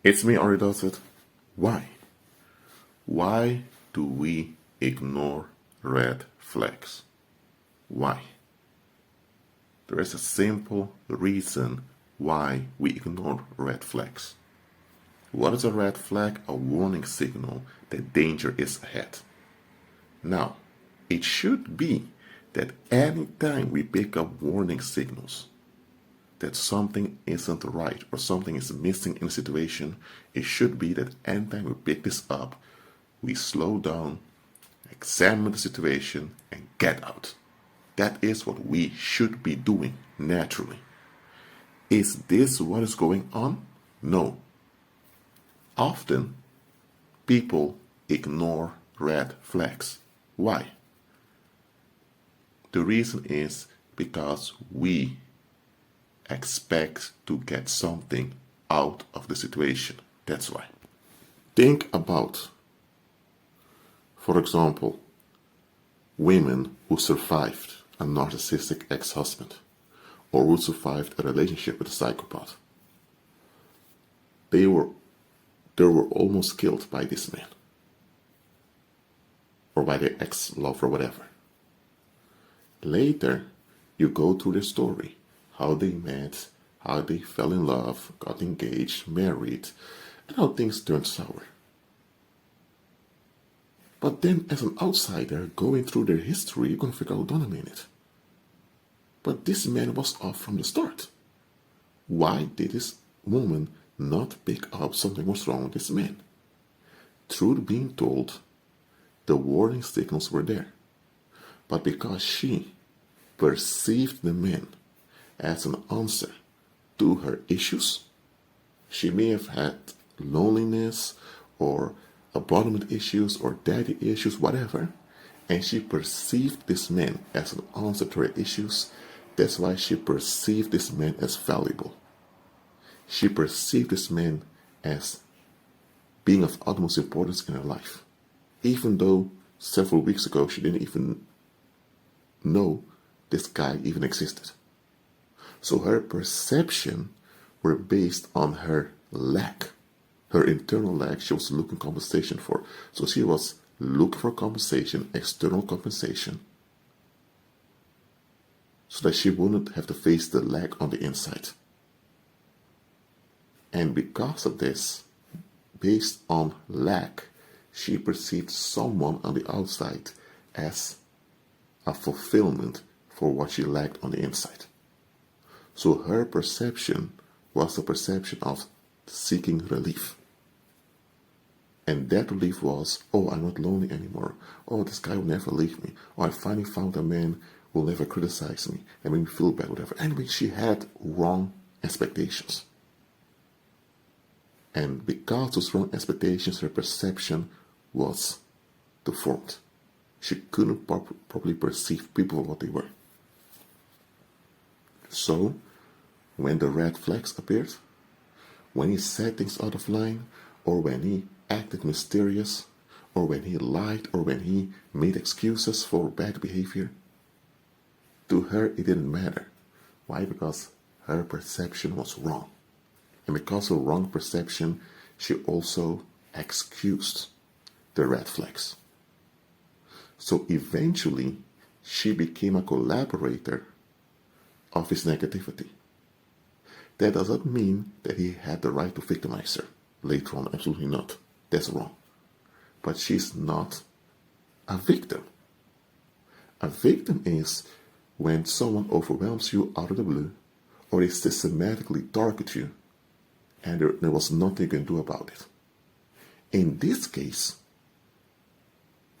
It's me, Ari does it. Why? Why do we ignore red flags? Why? There is a simple reason why we ignore red flags. What is a red flag? A warning signal that danger is ahead. Now, it should be that anytime we pick up warning signals that something isn't right or something is missing in a situation, it should be that anytime we pick this up, we slow down, examine the situation, and get out. That is what we should be doing naturally. Is this what is going on? No. Often, people ignore red flags. Why? The reason is because we expect to get something out of the situation. That's why. Think about, for example, women who survived a narcissistic ex-husband or who survived a relationship with a psychopath. They were almost killed by this man or by their ex-lover or whatever. Later, you go through their story, how they met, how they fell in love, got engaged, married, and how things turned sour. But then as an outsider going through their history, you're going to figure out, hold on a minute. But this man was off from the start. Why did this woman not pick up something was wrong with this man? Truth being told, the warning signals were there. But because she perceived the man as an answer to her issues, she may have had loneliness or abandonment issues or daddy issues, whatever, and she perceived this man as an answer to her issues. That's why she perceived this man as valuable. She perceived this man as being of utmost importance in her life, even though several weeks ago she didn't even know this guy even existed. So her perception were based on her lack, her internal lack she was looking compensation for. So she was looking for compensation, external compensation, so that she wouldn't have to face the lack on the inside. And because of this, based on lack, she perceived someone on the outside as a fulfillment for what she lacked on the inside. So her perception was the perception of seeking relief. And that relief was, oh, I'm not lonely anymore. Oh, this guy will never leave me. Oh, I finally found a man who will never criticize me and make me feel bad, whatever. Anyway, she had wrong expectations. And because of those wrong expectations, her perception was deformed. She couldn't properly perceive people for what they were. So, when the red flags appeared, when he said things out of line, or when he acted mysterious, or when he lied, or when he made excuses for bad behavior, to her it didn't matter. Why? Because her perception was wrong. And because of wrong perception, she also excused the red flags. So eventually, she became a collaborator of his negativity. That doesn't mean that he had the right to victimize her later on. Absolutely not. That's wrong. But she's not a victim. A victim is when someone overwhelms you out of the blue, or they systematically target you, and there was nothing you can do about it. In this case,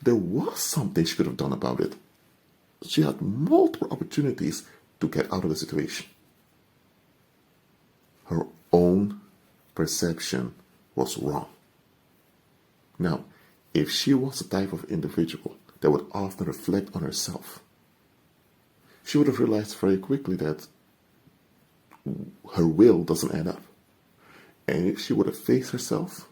there was something she could have done about it. She had multiple opportunities to get out of the situation. Her own perception was wrong. Now, if she was the type of individual that would often reflect on herself, she would have realized very quickly that her will doesn't add up. And if she would have faced herself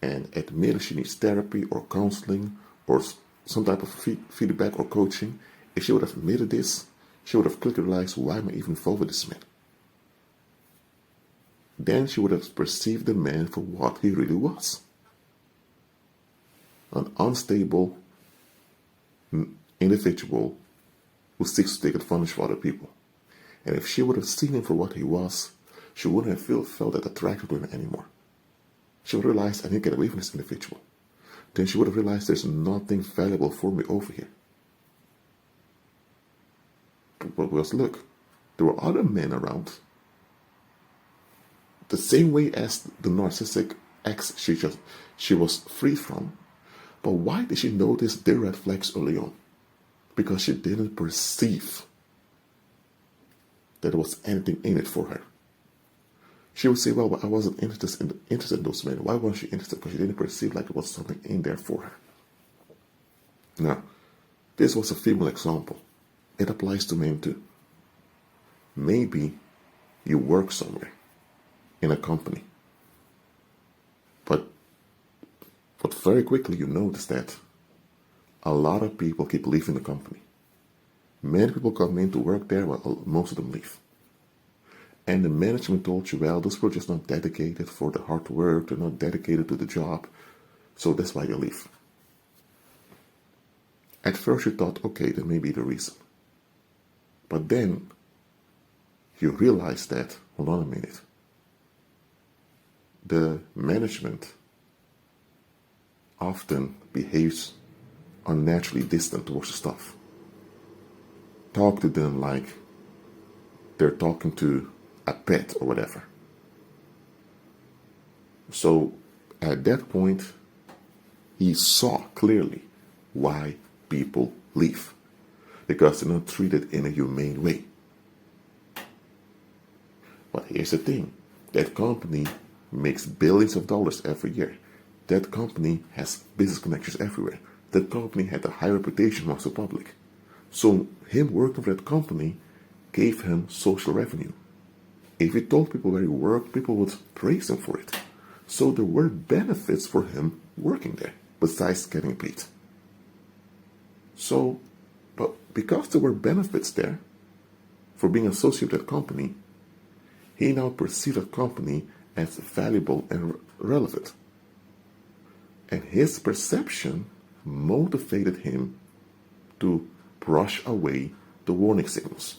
and admitted she needs therapy or counseling or some type of feedback or coaching, if she would have admitted this, she would have quickly realized, why am I even involved with this man? then she would have perceived the man for what he really was. An unstable individual who seeks to take advantage of other people. And if she would have seen him for what he was, she wouldn't have felt that attracted to him anymore. She would have realized, I need to get away from this individual. Then she would have realized there's nothing valuable for me over here. But look, there were other men around. The same way as the narcissistic ex she was free from. But why did she notice their red flags early on? Because she didn't perceive that there was anything in it for her. She would say, well, but I wasn't interested in those men. Why wasn't she interested? Because she didn't perceive like there was something in there for her. Now, this was a female example. It applies to men too. Maybe you work somewhere in a company, but very quickly you notice that a lot of people keep leaving the company. Many people come in to work there, but most of them leave. And the management told you, well, those people are just not dedicated for the hard work, they're not dedicated to the job, so that's why they leave. At first you thought, okay, that may be the reason. But then you realize that, hold on a minute, the management often behaves unnaturally distant towards the staff. Talk to them like they're talking to a pet or whatever. So at that point, he saw clearly why people leave. Because they're not treated in a humane way. But here's the thing. That company makes billions of dollars every year. That company has business connections everywhere. That company had a high reputation amongst the public. So him working for that company gave him social revenue. If he told people where he worked, people would praise him for it. So there were benefits for him working there, besides getting paid. So, but because there were benefits there for being associated with that company, he now perceived that company as valuable and relevant. And his perception motivated him to brush away the warning signals.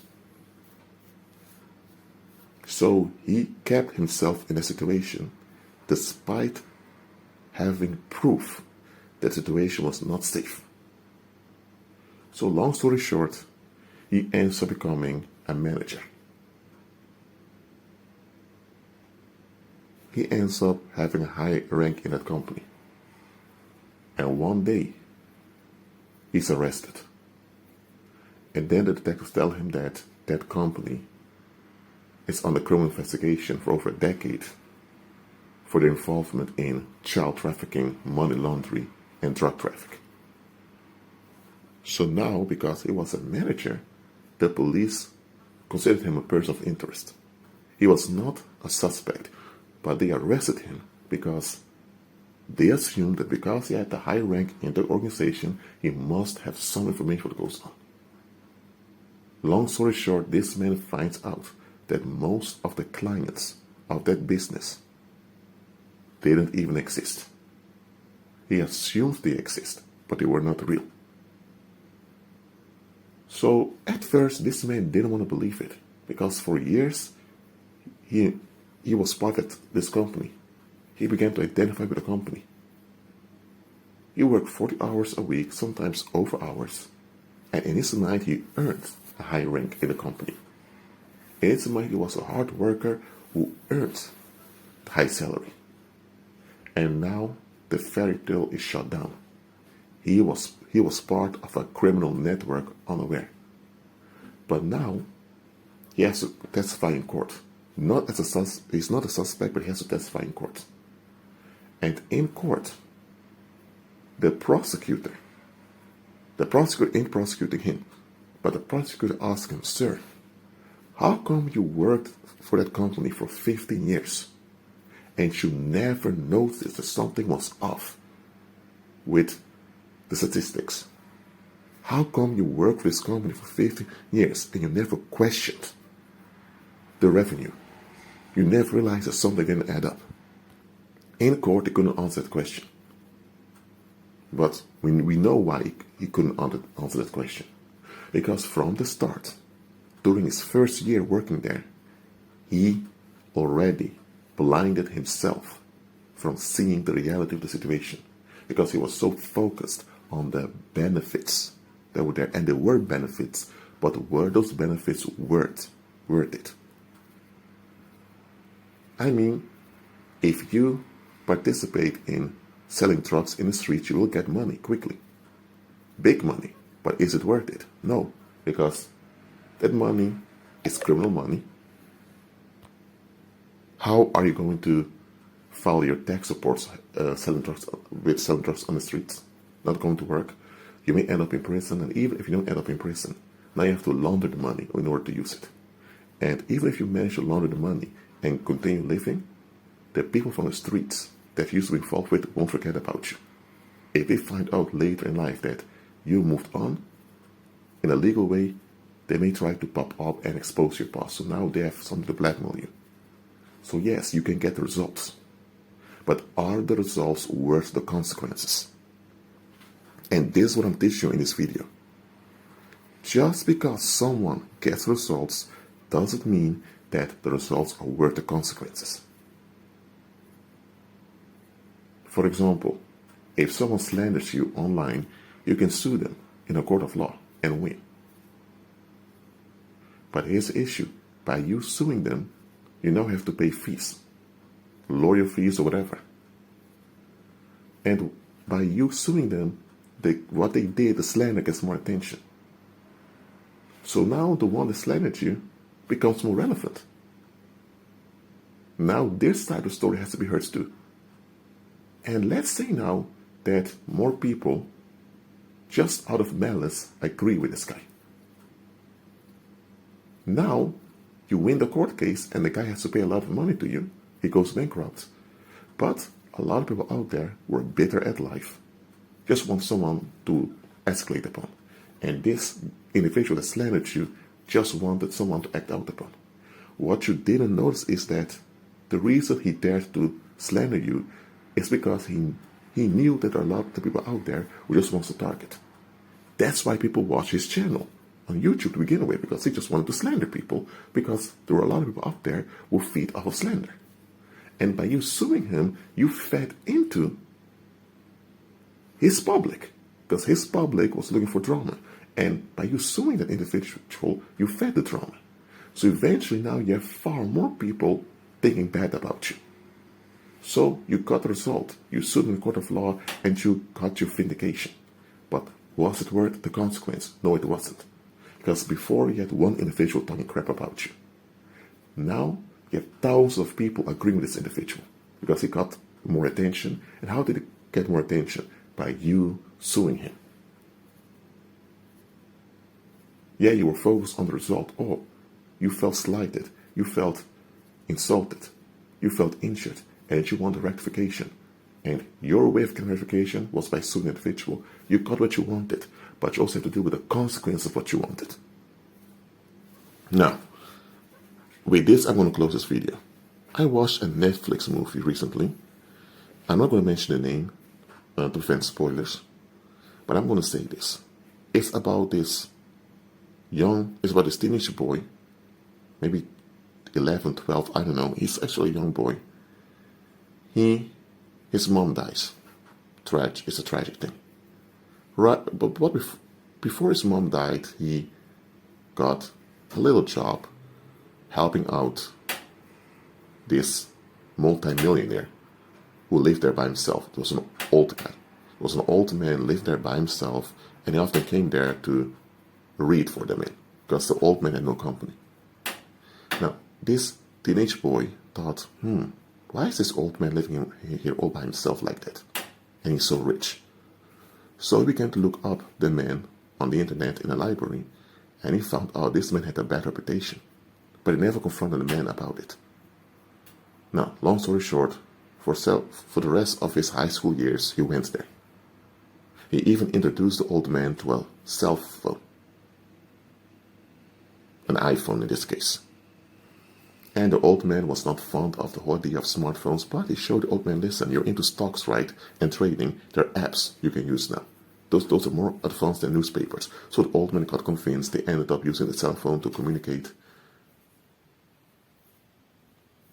So he kept himself in a situation despite having proof that the situation was not safe. So long story short, he ends up becoming a manager. He ends up having a high rank in that company. And one day, he's arrested. And then the detectives tell him that that company is under criminal investigation for over a decade for their involvement in child trafficking, money laundering, and drug trafficking. So now, because he was a manager, the police considered him a person of interest. He was not a suspect, but they arrested him because they assumed that because he had the high rank in the organization, he must have some information what goes on. Long story short, this man finds out that most of the clients of that business didn't even exist. He assumed they exist, but they were not real. So at first, this man didn't want to believe it, because for years, he was part of this company. He began to identify with the company. He worked 40 hours a week, sometimes over hours, and in his mind he earned a high rank in the company. In his mind he was a hard worker who earned a high salary. And now the fairy tale is shut down. He was part of a criminal network unaware. But now he has to testify in court. He's not a suspect, but he has to testify in court. And in court, the prosecutor ain't prosecuting him, but the prosecutor asked him, "Sir, how come you worked for that company for 15 years and you never noticed that something was off with the statistics? How come you worked for this company for 15 years and you never questioned the revenue?" You never realize that something didn't add up. In court, he couldn't answer that question. But we know why he couldn't answer that question. Because from the start, during his first year working there, he already blinded himself from seeing the reality of the situation. Because he was so focused on the benefits that were there. And there were benefits, but were those benefits worth it? I mean, if you participate in selling drugs in the streets, you will get money quickly. Big money. But is it worth it? No, because that money is criminal money. How are you going to file your tax reports selling drugs on the streets? Not going to work. You may end up in prison, and even if you don't end up in prison, now you have to launder the money in order to use it. And even if you manage to launder the money and continue living, the people from the streets that you used to be involved with won't forget about you. If they find out later in life that you moved on in a legal way, they may try to pop up and expose your past. So now they have something to blackmail you. So yes, you can get the results. But are the results worth the consequences? And this is what I'm teaching you in this video. Just because someone gets results doesn't mean that the results are worth the consequences. For example, if someone slanders you online, you can sue them in a court of law and win. But here's the issue. By you suing them, you now have to pay fees, lawyer fees or whatever. And by you suing them, what they did, the slander, gets more attention. So now the one that slandered you becomes more relevant. Now this side of the story has to be heard too. And let's say now that more people, just out of malice, agree with this guy. Now you win the court case and the guy has to pay a lot of money to you. He goes bankrupt. But a lot of people out there were bitter at life, just want someone to escalate upon. And this individual that slandered you just wanted someone to act out upon. What you didn't notice is that the reason he dared to slander you is because he knew that there are a lot of people out there who just wants to target. That's why people watch his channel on YouTube to begin with, because he just wanted to slander people, because there were a lot of people out there who feed off of slander. And by you suing him, you fed into his public, because his public was looking for drama. And by you suing that individual, you fed the drama. So eventually now you have far more people thinking bad about you. So you got the result. You sued in the court of law and you got your vindication. But was it worth the consequence? No, it wasn't. Because before you had one individual talking crap about you. Now you have thousands of people agreeing with this individual because he got more attention. And how did he get more attention? By you suing him. Yeah, you were focused on the result. Oh, you felt slighted. You felt insulted. You felt injured. And you wanted rectification. And your way of getting rectification was by suing the individual. You got what you wanted, but you also have to deal with the consequence of what you wanted. Now, with this, I'm going to close this video. I watched a Netflix movie recently. I'm not going to mention the name to prevent spoilers, but I'm going to say this. It's about this teenage boy, maybe 11, 12, I don't know. He's actually a young boy. His mom dies. It's a tragic thing. Right, but before his mom died, he got a little job helping out this multi-millionaire who lived there by himself. It was an old guy. It was an old man, lived there by himself, and he often came there to read for the men, because the old man had no company. Now, this teenage boy thought, why is this old man living here all by himself like that? And he's so rich. So he began to look up the man on the internet in a library, and he found out this man had a bad reputation, but he never confronted the man about it. Now, long story short, for the rest of his high school years, he went there. He even introduced the old man to a cell phone, an iPhone in this case. And the old man was not fond of the whole idea of smartphones, but he showed the old man, listen, you're into stocks, right? And trading. There are apps you can use now. Those are more advanced than newspapers. So the old man got convinced. They ended up using the cell phone to communicate.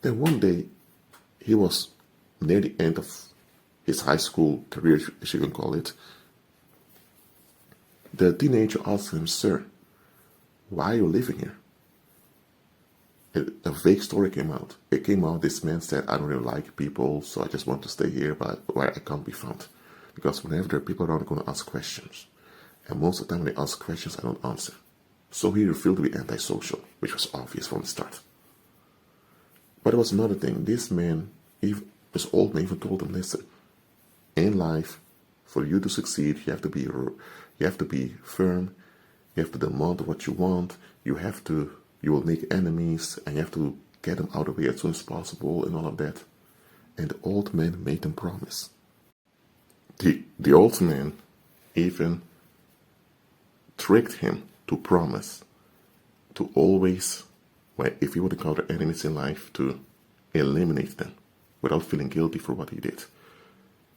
Then one day, he was near the end of his high school career, as you can call it. The teenager asked him, sir, why are you living here? A vague story came out. It came out, this man said, I don't really like people, so I just want to stay here, but where I can't be found. Because whenever there are people around, I'm going to ask questions. And most of the time when they ask questions, I don't answer. So he refused to be antisocial, which was obvious from the start. But there was another thing. This man, this old man even told him, listen, in life, for you to succeed, you have to be firm, you have to demand what you want, you will make enemies, and you have to get them out of the way as soon as possible, and all of that. And the old man made them promise. The old man even tricked him to promise to always, if he would encounter enemies in life, to eliminate them without feeling guilty for what he did.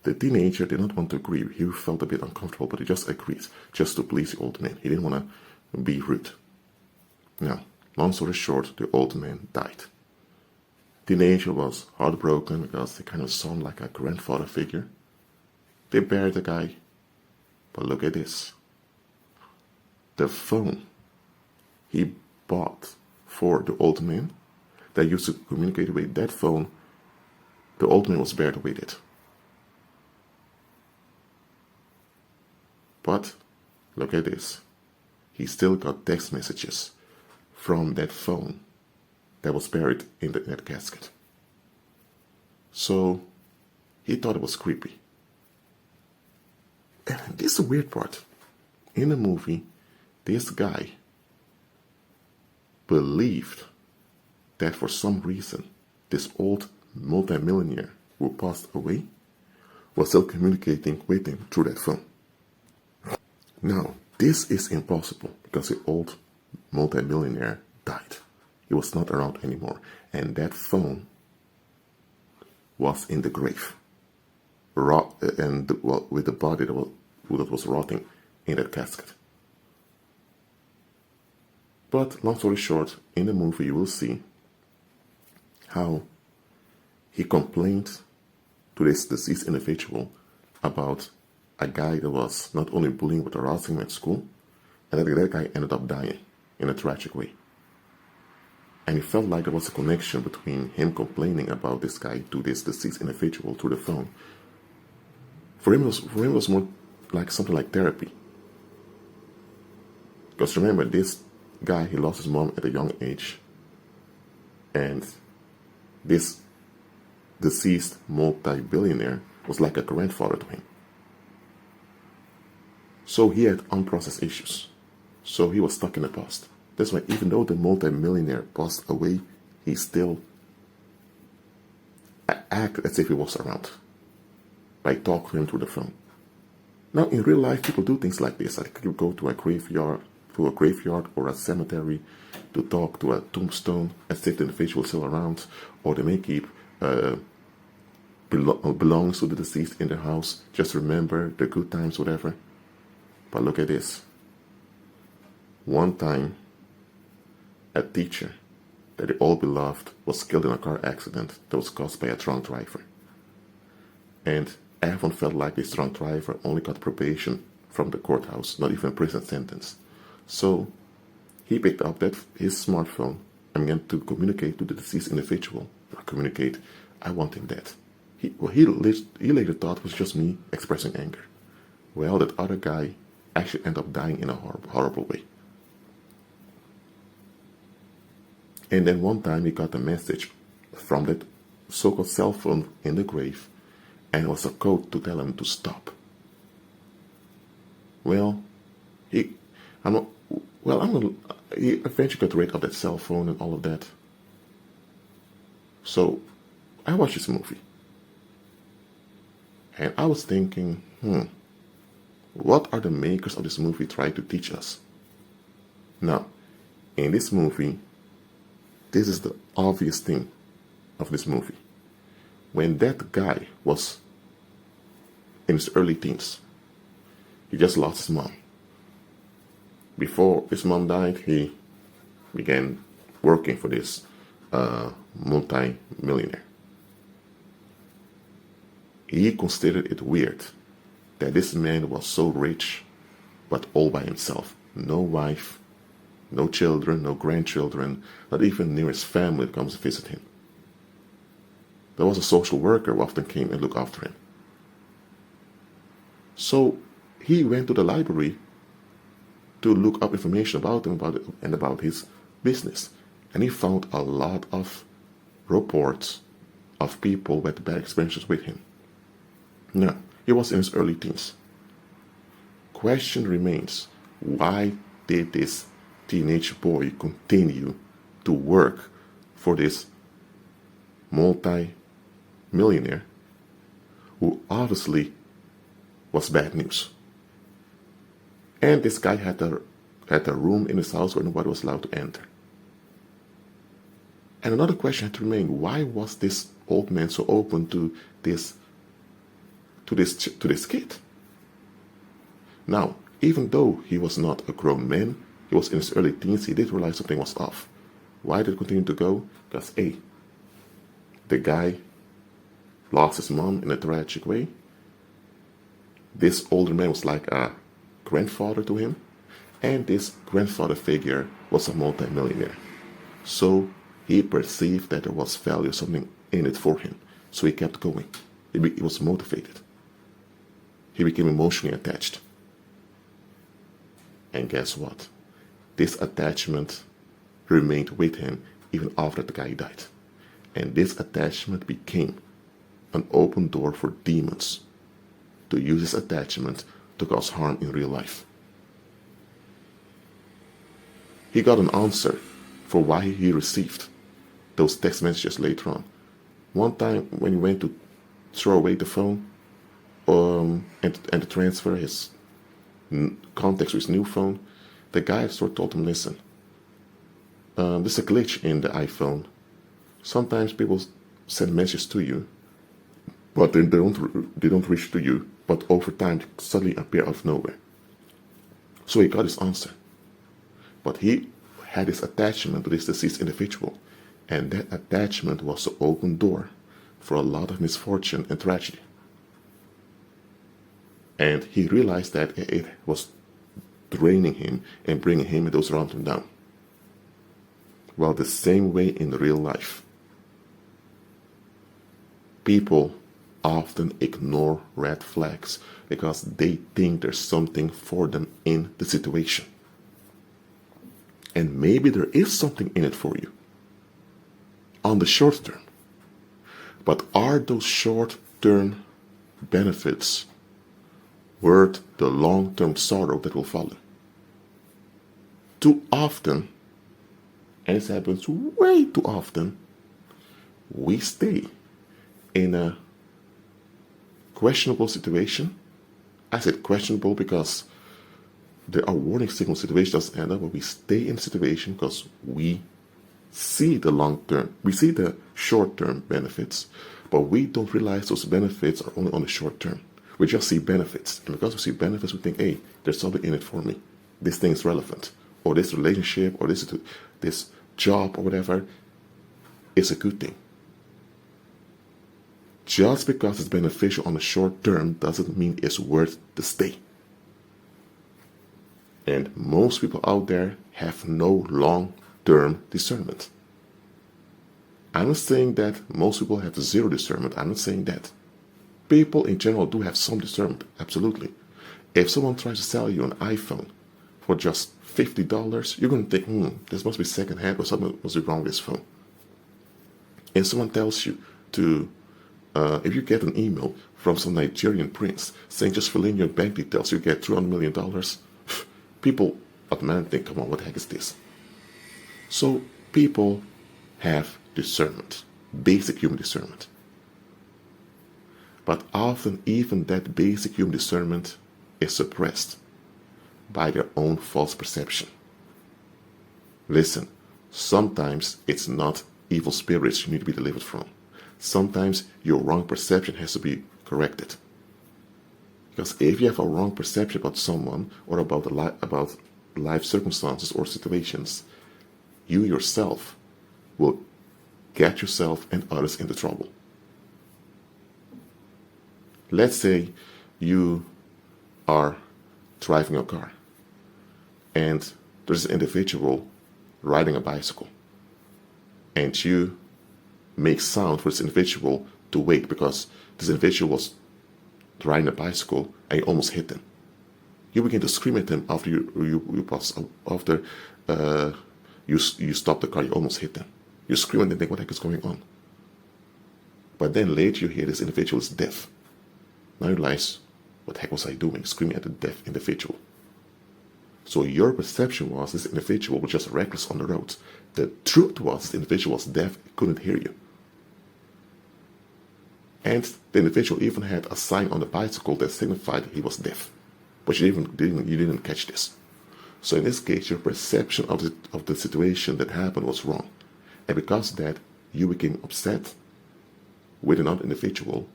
The teenager did not want to agree. He felt a bit uncomfortable, but he just agreed, just to please the old man. He didn't want to be rude. Now, long story short, the old man died. The teenager was heartbroken because he kind of sounded like a grandfather figure. They buried the guy. But look at this. The phone he bought for the old man that used to communicate with that phone, the old man was buried with it. But look at this. He still got text messages from that phone that was buried in that casket. So he thought it was creepy. And this is the weird part. In the movie, this guy believed that for some reason, this old multimillionaire who passed away was still communicating with him through that phone. Now, this is impossible because the old multimillionaire died. He was not around anymore. And that phone was in the grave. With the body that was rotting in that casket. But long story short, in the movie you will see how he complained to this deceased individual about a guy that was not only bullying but harassing him at school, and that guy ended up dying in a tragic way. And he felt like there was a connection between him complaining about this guy to this deceased individual through the phone. For him, it was more like something like therapy. Because remember, this guy, he lost his mom at a young age. And this deceased multi-billionaire was like a grandfather to him. So he had unprocessed issues. So he was stuck in the past. That's why even though the multi-millionaire passed away, he still acted as if he was around. By talking to him through the phone. Now, in real life, people do things like this. Like you go to a graveyard or a cemetery to talk to a tombstone as if the individual is still around, or they may keep belongs to the deceased in their house. Just remember the good times, whatever. But look at this. One time, a teacher that they all beloved was killed in a car accident that was caused by a drunk driver. And everyone felt like this drunk driver only got probation from the courthouse, not even a prison sentence. So he picked up his smartphone and began to communicate to the deceased individual. I want him dead. He later thought it was just me expressing anger. Well, that other guy actually ended up dying in a horrible way. And then one time he got a message from that so-called cell phone in the grave, and it was a code to tell him to stop. Well, he eventually got rid of that cell phone and all of that. So I watched this movie, and I was thinking, what are the makers of this movie trying to teach us? Now, in this movie, this is the obvious thing of this movie. When that guy was in his early teens, he just lost his mom. Before his mom died, he began working for this multi-millionaire. He considered it weird that this man was so rich, but all by himself. No wife, no children, no grandchildren, not even near his family comes to visit him. There was a social worker who often came and looked after him. So he went to the library to look up information about him and about his business. And he found a lot of reports of people who had bad experiences with him. Now, he was in his early teens. Question remains, why did this teenage boy continue to work for this multi-millionaire who obviously was bad news? And this guy had a room in his house where nobody was allowed to enter. And another question had to remain, why was this old man so open to this kid? Now, even though he was not a grown man, he was in his early teens, he did realize something was off. Why did he continue to go? Because A, the guy lost his mom in a tragic way. This older man was like a grandfather to him, and this grandfather figure was a multi-millionaire. So he perceived that there was value, something in it for him. So he kept going. He was motivated. He became emotionally attached. And guess what? This attachment remained with him even after the guy died. And this attachment became an open door for demons to use this attachment to cause harm in real life. He got an answer for why he received those text messages later on. One time when he went to throw away the phone and to transfer his contacts with his new phone, the guy sort of told him, listen, there's a glitch in the iPhone. Sometimes people send messages to you, but they don't reach to you, but over time they suddenly appear out of nowhere. So he got his answer. But he had this attachment to this deceased individual, and that attachment was the open door for a lot of misfortune and tragedy. And he realized that it was draining him and bringing him and those around him down. Well, the same way in real life. People often ignore red flags because they think there's something for them in the situation. And maybe there is something in it for you on the short term. But are those short-term benefits worth the long-term sorrow that will follow? Too often, and it happens way too often, we stay in a questionable situation. I said questionable because there are warning signal situations that end up where we stay in a situation because we see the long-term, we see the short-term benefits, but we don't realize those benefits are only on the short term. We just see benefits, and because we see benefits, we think, hey, there's something in it for me. This thing is relevant, or this relationship, or this job, or whatever, is a good thing. Just because it's beneficial on the short term doesn't mean it's worth the stay. And most people out there have no long-term discernment. I'm not saying that most people have zero discernment. I'm not saying that. People in general do have some discernment, absolutely. If someone tries to sell you an iPhone for just $50, you're going to think, this must be secondhand or something must be wrong with this phone. And someone tells you to, if you get an email from some Nigerian prince saying just fill in your bank details, you get $200 million, people automatically think, come on, what the heck is this? So people have discernment, basic human discernment. But often even that basic human discernment is suppressed by their own false perception. Listen, Sometimes it's not evil spirits you need to be delivered from. Sometimes your wrong perception has to be corrected. Because if you have a wrong perception about someone or about life circumstances or situations, you yourself will get yourself and others into trouble. Let's say you are driving a car and there's an individual riding a bicycle, and you make sound for this individual to wait because this individual was riding a bicycle and you almost hit them. You begin to scream at them after you stop the car, you almost hit them. You scream and they think, what the heck is going on? But then later you hear this individual is deaf. Now you realize, what the heck was I doing? Screaming at the deaf individual. So your perception was this individual was just reckless on the road. The truth was this individual was deaf, couldn't hear you. And the individual even had a sign on the bicycle that signified he was deaf. But you didn't catch this. So in this case, your perception of the situation that happened was wrong. And because of that, you became upset with another individual,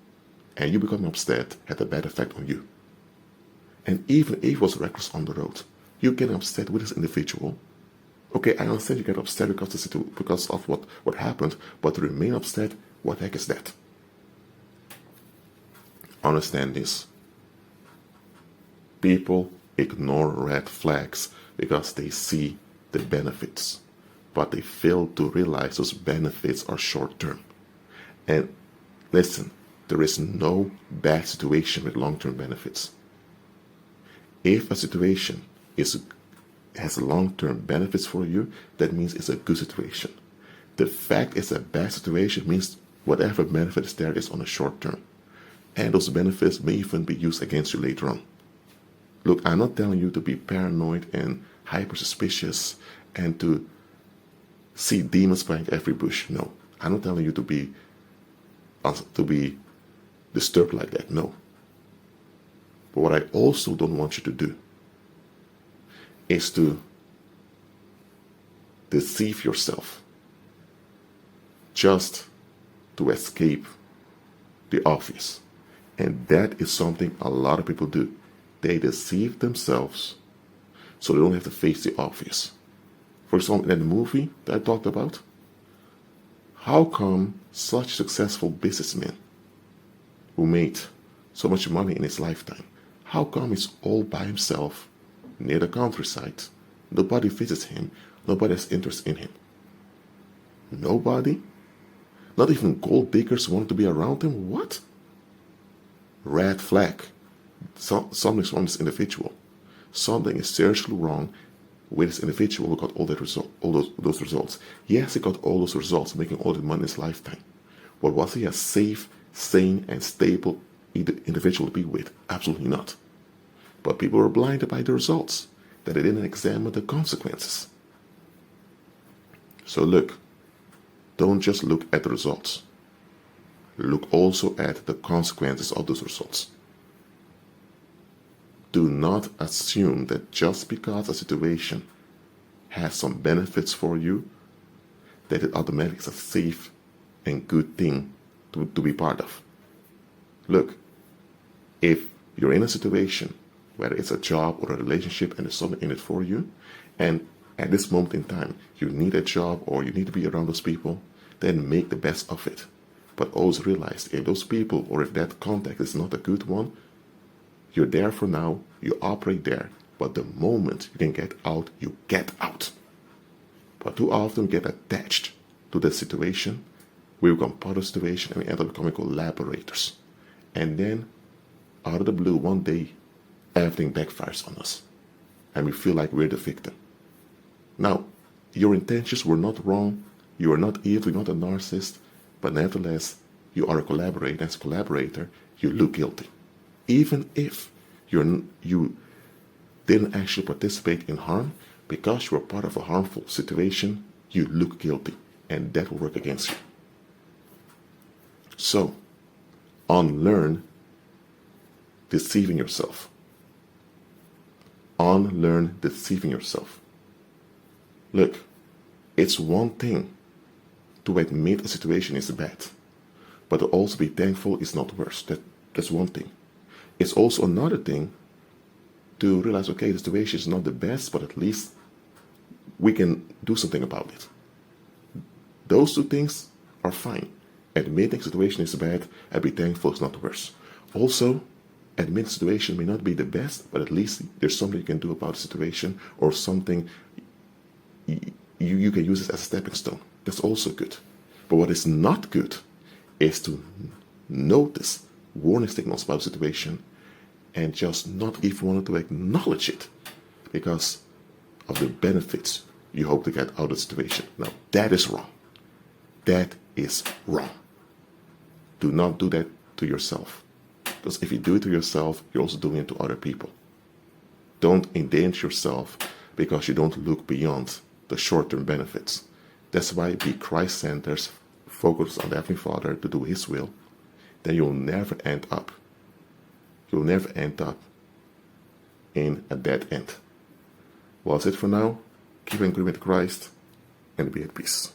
and you becoming upset had a bad effect on you. And even if he was reckless on the road, you get upset with this individual. Okay, I understand you get upset because of what happened, but to remain upset, what the heck is that? Understand this. People ignore red flags because they see the benefits, but they fail to realize those benefits are short-term. And listen, there is no bad situation with long-term benefits. If a situation has long-term benefits for you, that means it's a good situation. The fact it's a bad situation means whatever benefit is there is on a short term. And those benefits may even be used against you later on. Look, I'm not telling you to be paranoid and hyper-suspicious and to see demons behind every bush. No. I'm not telling you to be disturbed like that. No. But what I also don't want you to do is to deceive yourself just to escape the obvious. And that is something a lot of people do. They deceive themselves so they don't have to face the obvious. For example, in the movie that I talked about, how come such successful businessman who made so much money in his lifetime, how come he's all by himself near the countryside? Nobody visits him. Nobody has interest in him. Nobody? Not even gold diggers want to be around him? What? Red flag. Something's wrong with this individual. Something is seriously wrong with this individual who got all those results. Yes, he got all those results, making all the money in his lifetime. But was he a safe, sane, and stable individual to be with? Absolutely not. But people were blinded by the results, that they didn't examine the consequences. So look, don't just look at the results. Look also at the consequences of those results. Do not assume that just because a situation has some benefits for you, that it automatically is a safe and good thing to be part of. Look, if you're in a situation, whether it's a job or a relationship and there's something in it for you, and at this moment in time you need a job or you need to be around those people, then make the best of it. But always realize, if those people or if that contact is not a good one, you're there for now, you operate there, but the moment you can get out, you get out. But too often we get attached to the situation, we become part of the situation, and we end up becoming collaborators. And then, out of the blue, one day, everything backfires on us, and we feel like we're the victim. Now, your intentions were not wrong, you are not evil, you're not a narcissist, but nevertheless, you are a collaborator. As a collaborator, you look guilty. Even if you didn't actually participate in harm, because you were part of a harmful situation, you look guilty, and that will work against you. So, unlearn deceiving yourself. Unlearn deceiving yourself. Look, It's one thing to admit a situation is bad, but to also be thankful is not worse. That's one thing. It's also another thing to realize, okay, the situation is not the best, but at least we can do something about it. Those two things are fine. Admitting the situation is bad and be thankful is not worse. Also, admit the situation may not be the best, but at least there's something you can do about the situation, or something you can use it as a stepping stone. That's also good. But what is not good is to notice warning signals about the situation and just not even want to acknowledge it because of the benefits you hope to get out of the situation. Now, that is wrong. That is wrong. Do not do that to yourself. Because if you do it to yourself, you're also doing it to other people. Don't endanger yourself because you don't look beyond the short-term benefits. That's why be Christ-centered, focus on the Heavenly Father to do His will. Then you'll never end up in a dead end. Well, that's it for now. Keep in agreement with Christ and be at peace.